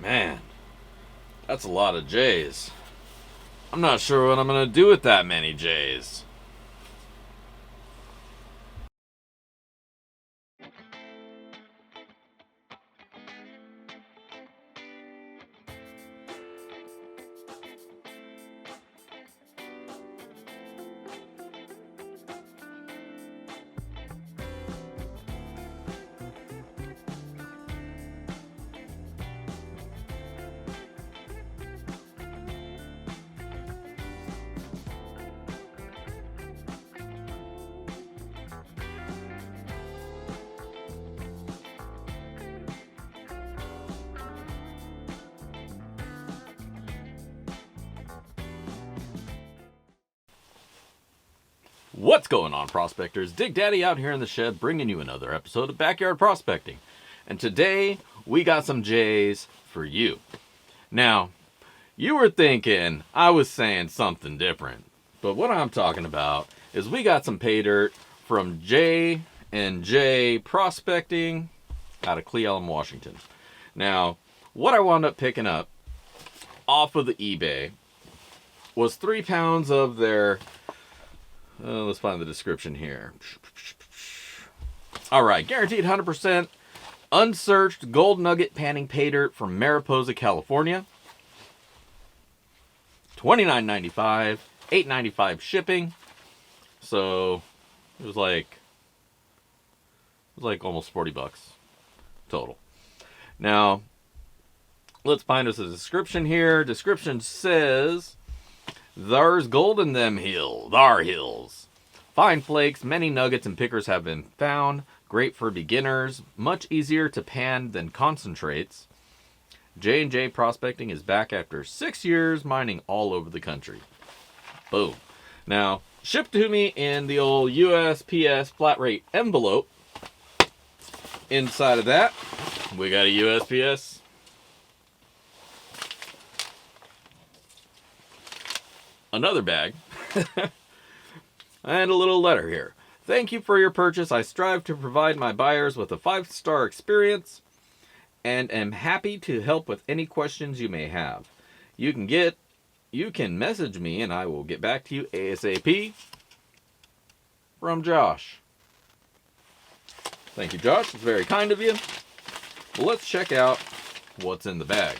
Man, that's a lot of J's. I'm not sure what I'm going to do with that many J's. What's going on, prospectors? Dig Daddy out here in the shed bringing you another episode of Backyard Prospecting. And today, we got some J's for you. Now, you were thinking I was saying something different. But what I'm talking about is we got some Paydirt from JProspecting out of Cle Elum, Washington. Now, what I wound up picking up off of the eBay was 3 pounds of their... let's find the description here. Alright, guaranteed 100% unsearched gold nugget panning Paydirt from Mariposa, California. $29.95, $8.95 shipping. So it was like almost $40 total. Now, let's find us a description here. Description says, "There's gold in them hills. Fine flakes, many nuggets and pickers have been found. Great for beginners. Much easier to pan than concentrates. J&J Prospecting is back after 6 years mining all over the country." Boom. Now, shipped to me in the old USPS flat rate envelope. Inside of that, we got a USPS another bag, and a little letter here. "Thank you for your purchase. I strive to provide my buyers with a 5-star experience and am happy to help with any questions you may have. You can message me and I will get back to you ASAP. From Josh." Thank you, Josh. It's very kind of you. Well, let's check out what's in the bag.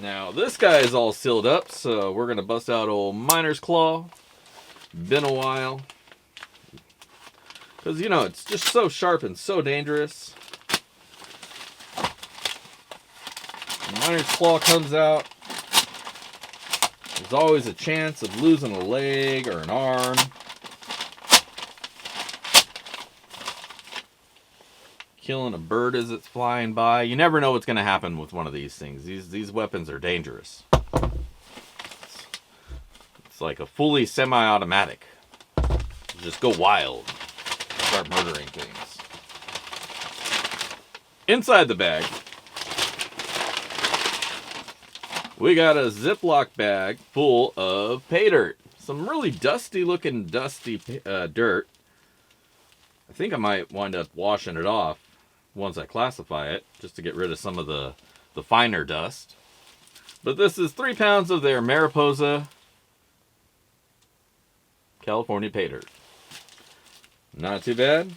Now, this guy is all sealed up, so we're going to bust out old miner's claw. Been a while. Because, you know, it's just so sharp and so dangerous. The miner's claw comes out. There's always a chance of losing a leg or an arm. Killing a bird as it's flying by. You never know what's going to happen with one of these things. These weapons are dangerous. It's like a fully semi-automatic. You just go wild. Start murdering things. Inside the bag, we got a Ziploc bag full of Paydirt. Some really dusty looking dirt. I think I might wind up washing it off once I classify it, just to get rid of some of the finer dust. But this is 3 pounds of their Mariposa, California Paydirt. Not too bad.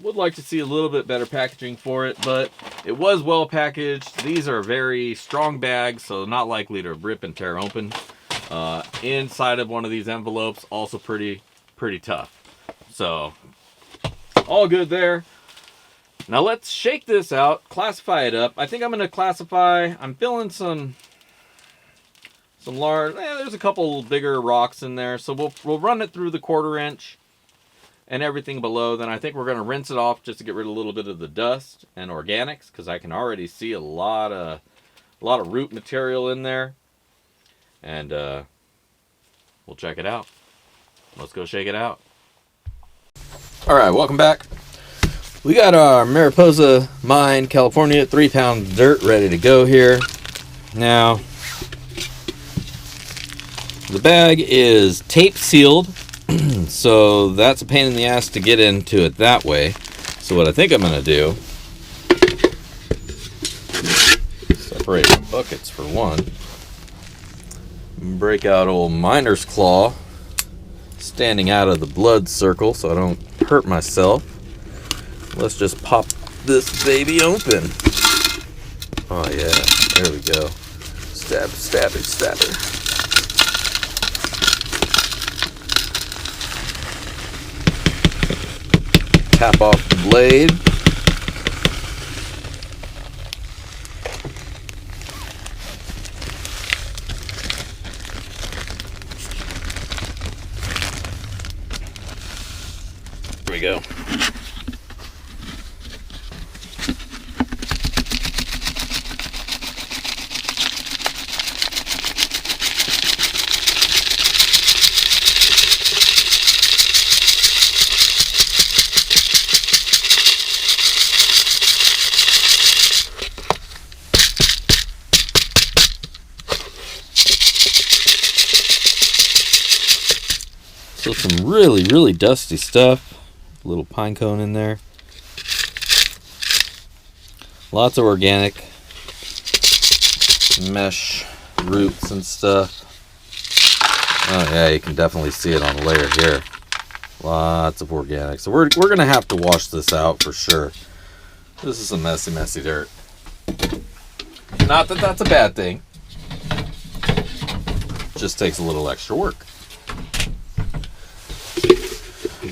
Would like to see a little bit better packaging for it, but it was well packaged. These are very strong bags, so not likely to rip and tear open. Inside of one of these envelopes, also pretty tough. So, all good there. Now let's shake this out, classify it up. I think I'm going to classify, I'm feeling some large, there's a couple bigger rocks in there. So we'll run it through the 1/4 inch and everything below. Then I think we're going to rinse it off just to get rid of a little bit of the dust and organics, because I can already see a lot of root material in there. And we'll check it out. Let's go shake it out. Alright, welcome back. We got our Mariposa Mine, California, 3 pound dirt ready to go here. Now, the bag is tape sealed, so that's a pain in the ass to get into it that way. So what I think I'm going to do separate the buckets for one. Break out old miner's claw, standing out of the blood circle so I don't hurt myself. Let's just pop this baby open. Oh yeah, there we go. Stab, stab it, stab it. Tap off the blade. There we go. So some really, really dusty stuff. A little pine cone in there. Lots of organic mesh roots and stuff. Oh yeah, you can definitely see it on the layer here. Lots of organic. So we're gonna have to wash this out for sure. This is some messy, messy dirt. Not that that's a bad thing. Just takes a little extra work.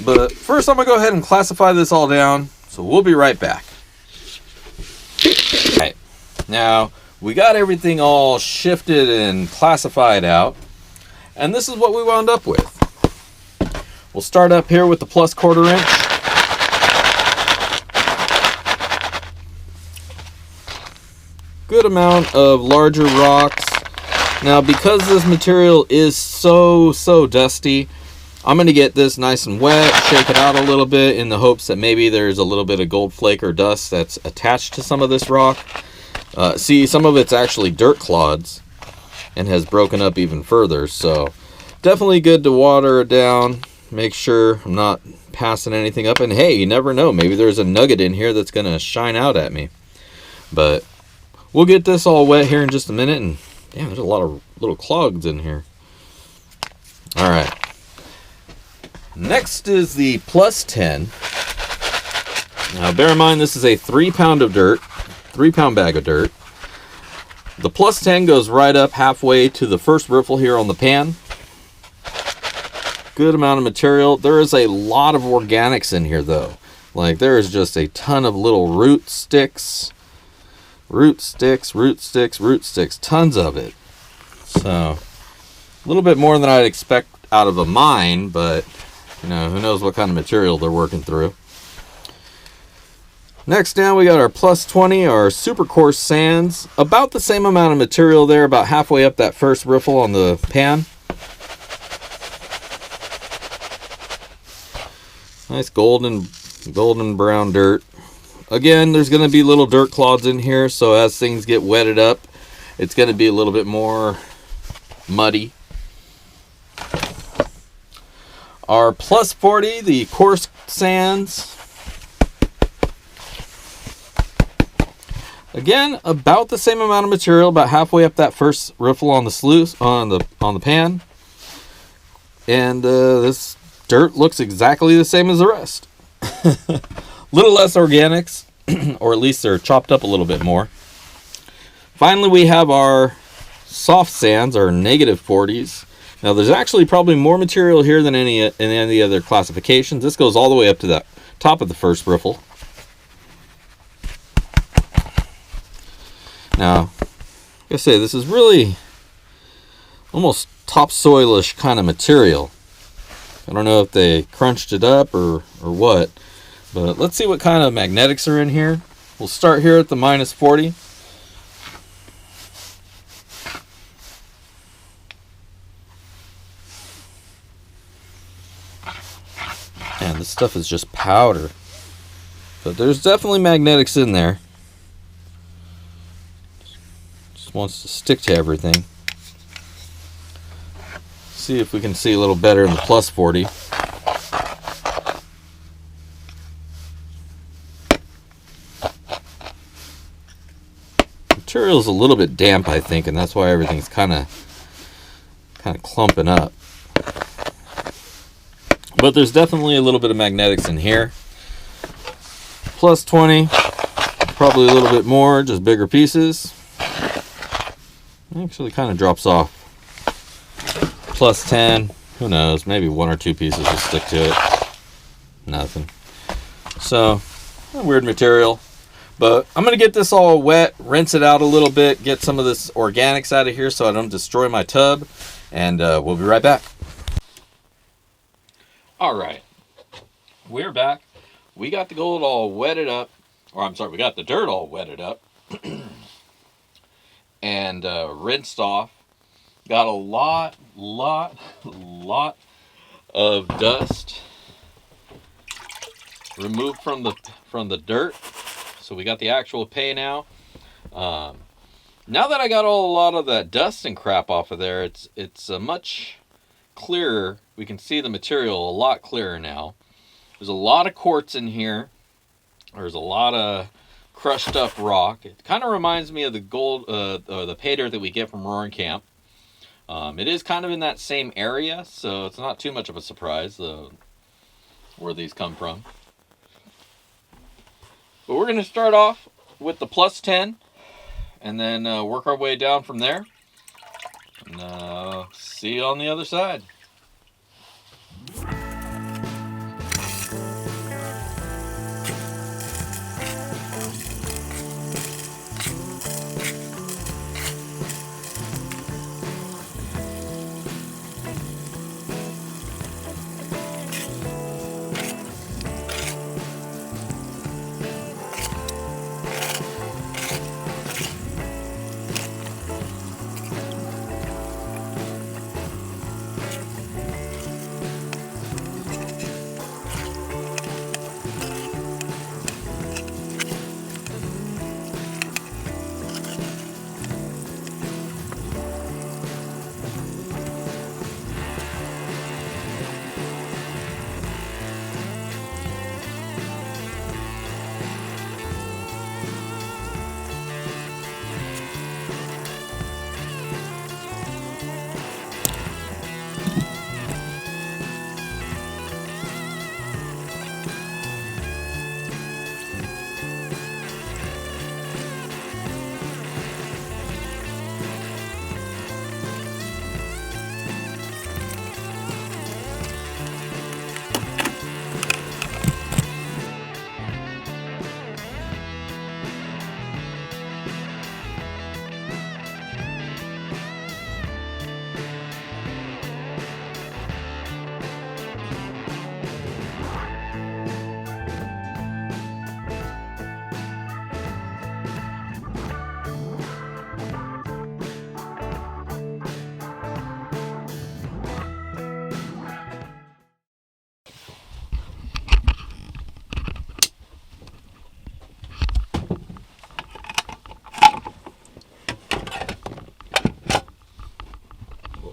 But first I'm going to go ahead and classify this all down, so we'll be right back. Alright, now we got everything all shifted and classified out, and this is what we wound up with. We'll start up here with the plus 1/4 inch. Good amount of larger rocks. Now because this material is so dusty, I'm going to get this nice and wet, shake it out a little bit in the hopes that maybe there's a little bit of gold flake or dust that's attached to some of this rock. See, some of it's actually dirt clods and has broken up even further. So definitely good to water it down, make sure I'm not passing anything up. And hey, you never know, maybe there's a nugget in here that's going to shine out at me. But we'll get this all wet here in just a minute. And damn, there's a lot of little clogs in here. All right. Next is the plus 10. Now bear in mind this is a 3 pound of dirt, 3 pound bag of dirt. The plus 10 goes right up halfway to the first riffle here on the pan. Good amount of material. There is a lot of organics in here though. Like there is just a ton of little root sticks, tons of it. So a little bit more than I'd expect out of a mine, but you know, who knows what kind of material they're working through. Next down we got our plus 20, our super coarse sands. About the same amount of material there, about halfway up that first riffle on the pan. Nice golden brown dirt. Again, there's going to be little dirt clods in here, so as things get wetted up, it's going to be a little bit more muddy. Our plus 40, the coarse sands. Again, about the same amount of material, about halfway up that first riffle on the sluice, on the pan. And this dirt looks exactly the same as the rest. Little less organics, or at least they're chopped up a little bit more. Finally, we have our soft sands, our negative 40s. Now, there's actually probably more material here than in any other classifications. This goes all the way up to the top of the first riffle. Now, like I say, this is really almost topsoilish kind of material. I don't know if they crunched it up or what, but let's see what kind of magnetics are in here. We'll start here at the minus 40. Man, this stuff is just powder. But there's definitely magnetics in there. Just wants to stick to everything. See if we can see a little better in the plus 40. material's a little bit damp, I think, and that's why everything's kind of clumping up. But there's definitely a little bit of magnetics in here. Plus 20, probably a little bit more, just bigger pieces. Actually kind of drops off. Plus 10, who knows, maybe 1 or 2 pieces will stick to it. Nothing. So, weird material. But I'm going to get this all wet, rinse it out a little bit, get some of this organics out of here so I don't destroy my tub, and we'll be right back. Alright, we're back. We got the gold all wetted up, or I'm sorry, we got the dirt all wetted up, and rinsed off. Got a lot of dust removed from the dirt. So we got the actual pay now. Now that I got a lot of that dust and crap off of there, it's a much clearer. We can see the material a lot clearer now. There's a lot of quartz in here. There's a lot of crushed up rock. It kind of reminds me of the gold, or the Paydirt that we get from Roaring Camp. It is kind of in that same area, so it's not too much of a surprise where these come from. But we're going to start off with the plus 10, and then work our way down from there. And see you on the other side.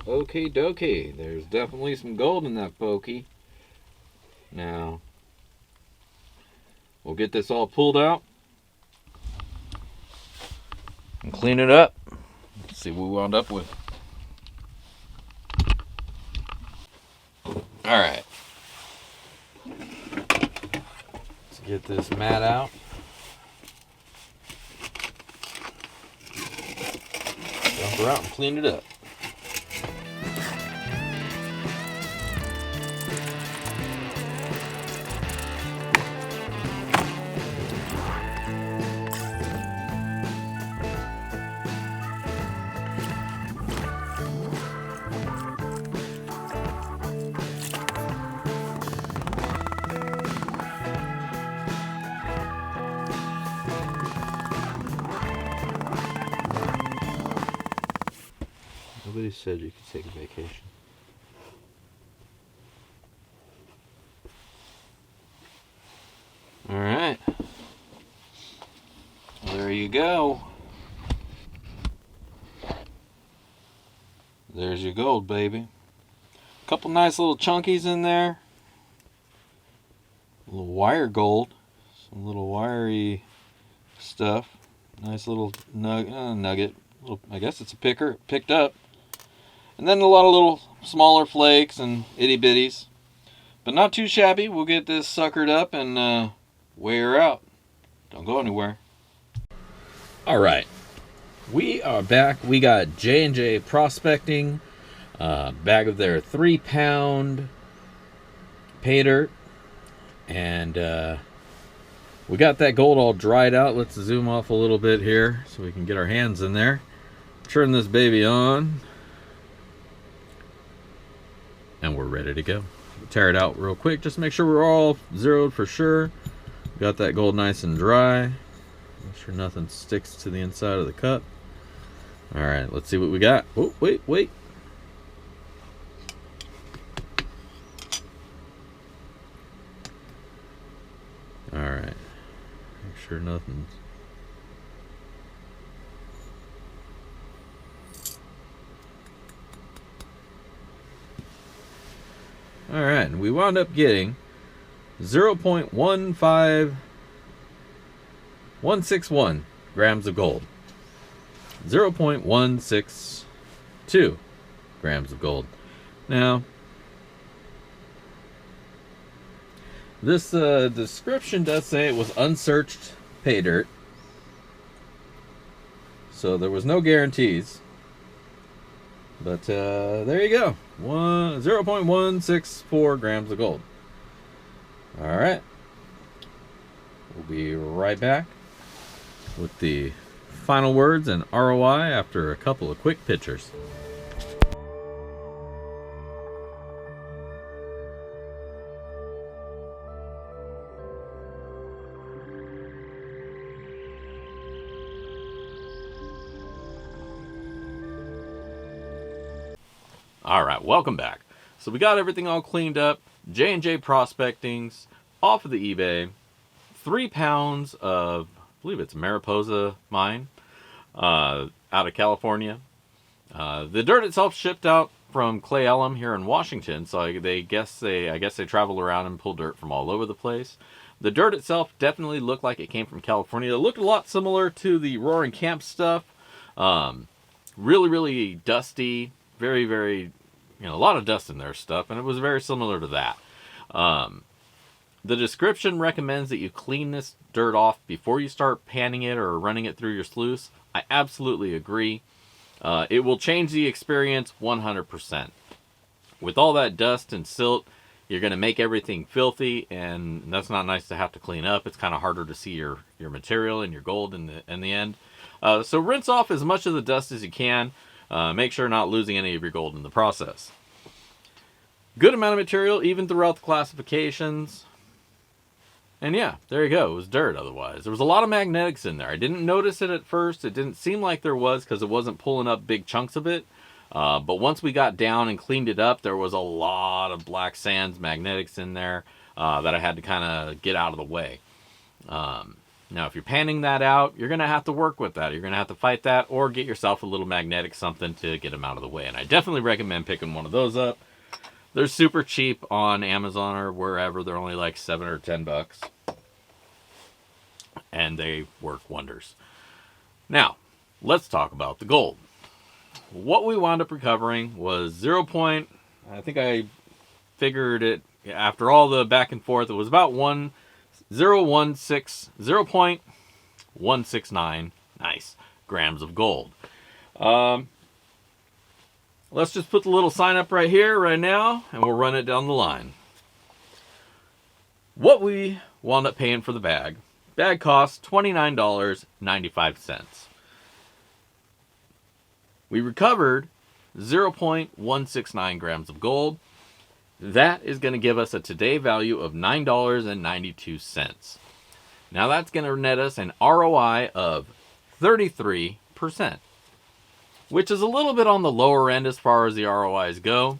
Okie dokie, there's definitely some gold in that pokey. Now, we'll get this all pulled out and clean it up. Let's see what we wound up with. Alright. Let's get this mat out. Dump her out and clean it up. Nobody said you could take a vacation. Alright. Well, there you go. There's your gold, baby. A couple nice little chunkies in there. A little wire gold. Some little wiry stuff. Nice little nugget. I guess it's a picker. Picked up. And then a lot of little smaller flakes and itty bitties. But not too shabby. We'll get this suckered up and weigh her out. Don't go anywhere. All right. We are back. We got J&J Prospecting. Bag of their 3-pound Paydirt. And we got that gold all dried out. Let's zoom off a little bit here so we can get our hands in there. Turn this baby on. And we're ready to go. Tear it out real quick. Just make sure we're all zeroed for sure. Got that gold nice and dry. Make sure nothing sticks to the inside of the cup. Alright, let's see what we got. Oh, wait. Alright. Make sure nothing's... Alright, and we wound up getting 0.16161 grams of gold. 0.162 grams of gold. Now, this description does say it was unsearched Paydirt, so there was no guarantees. But there you go. 0.164 grams of gold. Alright. We'll be right back with the final words and ROI after a couple of quick pictures. Alright, welcome back. So we got everything all cleaned up. J&J Prospecting's off of the eBay. 3 pounds of, I believe it's Mariposa mine, out of California. The dirt itself shipped out from Clay Ellum here in Washington, so I guess they travel around and pull dirt from all over the place. The dirt itself definitely looked like it came from California. It looked a lot similar to the Roaring Camp stuff. Really, really dusty. Very, very, a lot of dust in their stuff, and it was very similar to that. The description recommends that you clean this dirt off before you start panning it or running it through your sluice. I absolutely agree. It will change the experience 100%. With all that dust and silt, you're going to make everything filthy, and that's not nice to have to clean up. It's kind of harder to see your material and your gold in the end. So rinse off as much of the dust as you can. Make sure not losing any of your gold in the process. Good amount of material, even throughout the classifications. And yeah, there you go. It was dirt otherwise. There was a lot of magnetics in there. I didn't notice it at first. It didn't seem like there was because it wasn't pulling up big chunks of it. But once we got down and cleaned it up, there was a lot of black sands magnetics in there that I had to kind of get out of the way. Now, if you're panning that out, you're going to have to work with that. You're going to have to fight that or get yourself a little magnetic something to get them out of the way. And I definitely recommend picking one of those up. They're super cheap on Amazon or wherever. They're only like $7 or $10. And they work wonders. Now, let's talk about the gold. What we wound up recovering was I think I figured it after all the back and forth, it was about 0.169 nice grams of gold. Let's just put the little sign up right here right now and we'll run it down the line. What we wound up paying for the bag cost $29.95. We recovered 0.169 grams of gold. That is going to give us a today value of $9.92. Now that's going to net us an ROI of 33%, which is a little bit on the lower end as far as the ROIs go.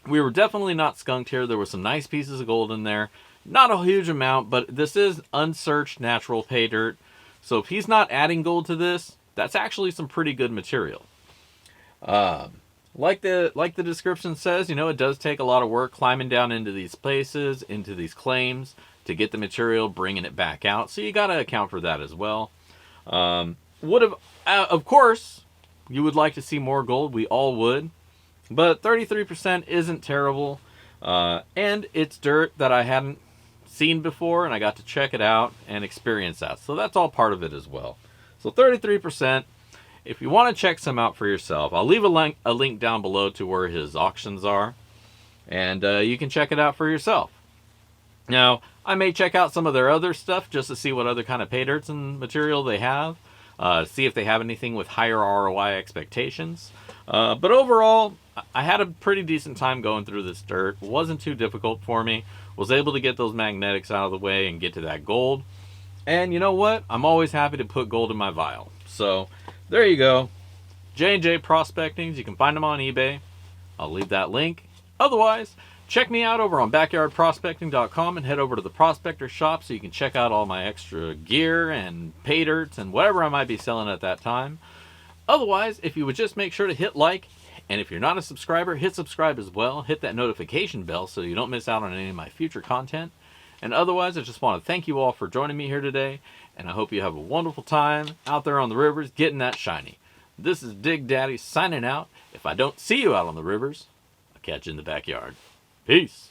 We were definitely not skunked here. There were some nice pieces of gold in there. Not a huge amount, but this is unsearched natural pay dirt. So if he's not adding gold to this, that's actually some pretty good material. Like the description says, it does take a lot of work climbing down into these places, into these claims to get the material, bringing it back out. So you got to account for that as well. Would have, of course, you would like to see more gold. We all would. But 33% isn't terrible. And it's dirt that I hadn't seen before, and I got to check it out and experience that. So that's all part of it as well. So 33%. If you want to check some out for yourself, I'll leave a link down below to where his auctions are. And you can check it out for yourself. Now, I may check out some of their other stuff just to see what other kind of paydirts and material they have. See if they have anything with higher ROI expectations. But overall, I had a pretty decent time going through this dirt. It wasn't too difficult for me. Was able to get those magnetics out of the way and get to that gold. And you know what? I'm always happy to put gold in my vial. So, there you go. J&J Prospectings. You can find them on eBay. I'll leave that link. Otherwise, check me out over on backyardprospecting.com and head over to the Prospector shop so you can check out all my extra gear and paydirts and whatever I might be selling at that time. Otherwise, if you would just make sure to hit like, and if you're not a subscriber, hit subscribe as well. Hit that notification bell so you don't miss out on any of my future content. And otherwise, I just want to thank you all for joining me here today, and I hope you have a wonderful time out there on the rivers getting that shiny. This is Dig Daddy signing out. If I don't see you out on the rivers, I'll catch you in the backyard. Peace.